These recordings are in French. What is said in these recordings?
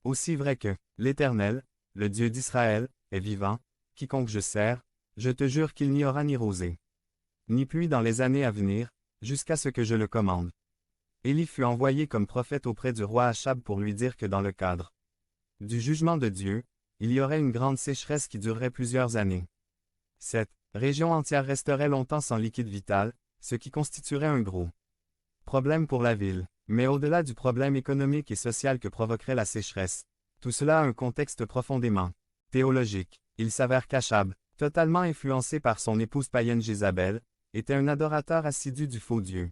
Aussi vrai que l'Éternel, le Dieu d'Israël, est vivant, quiconque je sers, je te jure qu'il n'y aura ni rosée, ni pluie dans les années à venir, jusqu'à ce que je le commande. Élie fut envoyé comme prophète auprès du roi Achab pour lui dire que dans le cadre du jugement de Dieu, il y aurait une grande sécheresse qui durerait plusieurs années. Cette région entière resterait longtemps sans liquide vital, ce qui constituerait un gros problème pour la ville. Mais au-delà du problème économique et social que provoquerait la sécheresse, tout cela a un contexte profondément théologique. Il s'avère qu'Achab, totalement influencé par son épouse païenne Jézabel, était un adorateur assidu du faux Dieu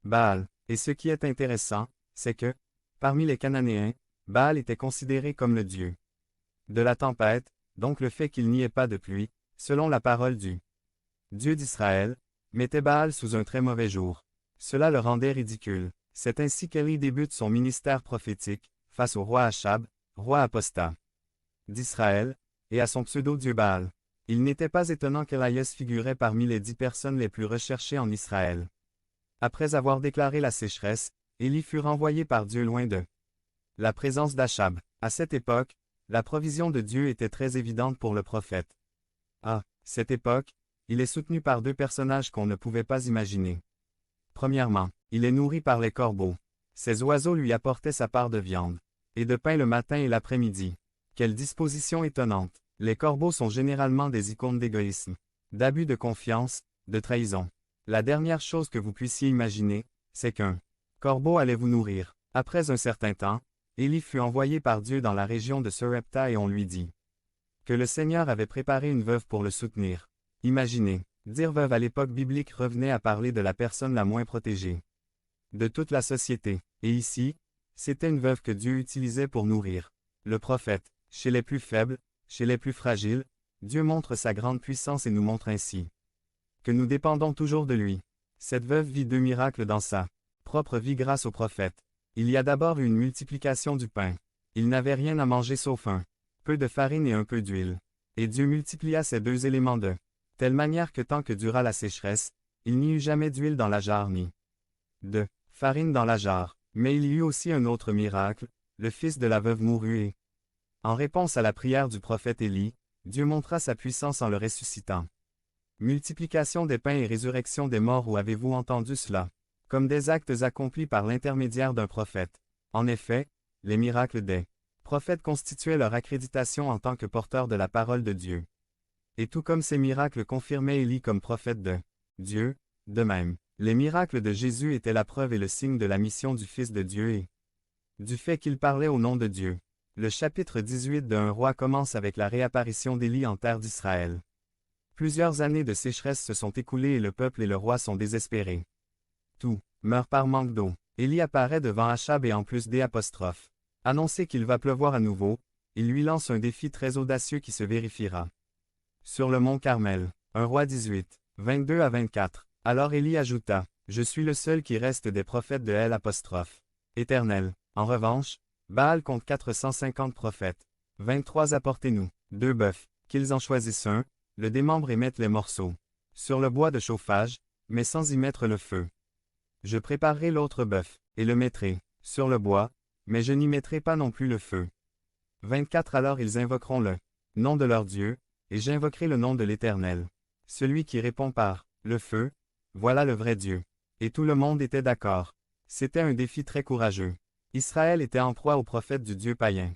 Baal. Et ce qui est intéressant, c'est que, parmi les Cananéens, Baal était considéré comme le dieu de la tempête, donc le fait qu'il n'y ait pas de pluie, selon la parole du Dieu d'Israël, mettait Baal sous un très mauvais jour. Cela le rendait ridicule. C'est ainsi qu'Élie débute son ministère prophétique, face au roi Achab, roi apostat d'Israël, et à son pseudo-dieu Baal. Il n'était pas étonnant qu'Élias figurait parmi les 10 personnes les plus recherchées en Israël. Après avoir déclaré la sécheresse, Élie fut renvoyé par Dieu loin de la présence d'Achab. À cette époque, la provision de Dieu était très évidente pour le prophète. À cette époque, il est soutenu par 2 personnages qu'on ne pouvait pas imaginer. Premièrement, il est nourri par les corbeaux. Ces oiseaux lui apportaient sa part de viande et de pain le matin et l'après-midi. Quelle disposition étonnante! Les corbeaux sont généralement des icônes d'égoïsme, d'abus de confiance, de trahison. La dernière chose que vous puissiez imaginer, c'est qu'un corbeau allait vous nourrir. Après un certain temps, Élie fut envoyé par Dieu dans la région de Sarepta et on lui dit que le Seigneur avait préparé une veuve pour le soutenir. Imaginez, dire veuve à l'époque biblique revenait à parler de la personne la moins protégée de toute la société. Et ici, c'était une veuve que Dieu utilisait pour nourrir le prophète. Chez les plus faibles, chez les plus fragiles, Dieu montre sa grande puissance et nous montre ainsi que nous dépendons toujours de lui. Cette veuve vit 2 miracles dans sa propre vie grâce au prophète. Il y a d'abord eu une multiplication du pain. Il n'avait rien à manger sauf un peu de farine et un peu d'huile. Et Dieu multiplia ces 2 éléments de telle manière que tant que dura la sécheresse, il n'y eut jamais d'huile dans la jarre ni de farine dans la jarre. Mais il y eut aussi un autre miracle, le fils de la veuve mourut et, en réponse à la prière du prophète Élie, Dieu montra sa puissance en le ressuscitant. Multiplication des pains et résurrection des morts, où avez-vous entendu cela? Comme des actes accomplis par l'intermédiaire d'un prophète. En effet, les miracles des prophètes constituaient leur accréditation en tant que porteurs de la parole de Dieu. Et tout comme ces miracles confirmaient Élie comme prophète de Dieu, de même, les miracles de Jésus étaient la preuve et le signe de la mission du Fils de Dieu et du fait qu'il parlait au nom de Dieu. Le chapitre 18 de Un roi commence avec la réapparition d'Élie en terre d'Israël. Plusieurs années de sécheresse se sont écoulées et le peuple et le roi sont désespérés. Tout meurt par manque d'eau. Élie apparaît devant Achab et en plus annoncer qu'il va pleuvoir à nouveau, il lui lance un défi très audacieux qui se vérifiera. Sur le mont Carmel, 1 Roi 18, 22 à 24. Alors Élie ajouta, « Je suis le seul qui reste des prophètes de Éternel. En revanche, Baal compte 450 prophètes. 23 apportez-nous, 2 bœufs, qu'ils en choisissent un, le démembrent et mettent les morceaux sur le bois de chauffage, mais sans y mettre le feu. Je préparerai l'autre bœuf, et le mettrai sur le bois, mais je n'y mettrai pas non plus le feu. 24 Alors ils invoqueront le nom de leur Dieu, et j'invoquerai le nom de l'Éternel. Celui qui répond par le feu, voilà le vrai Dieu. Et tout le monde était d'accord. C'était un défi très courageux. Israël était en proie aux prophètes du Dieu païen.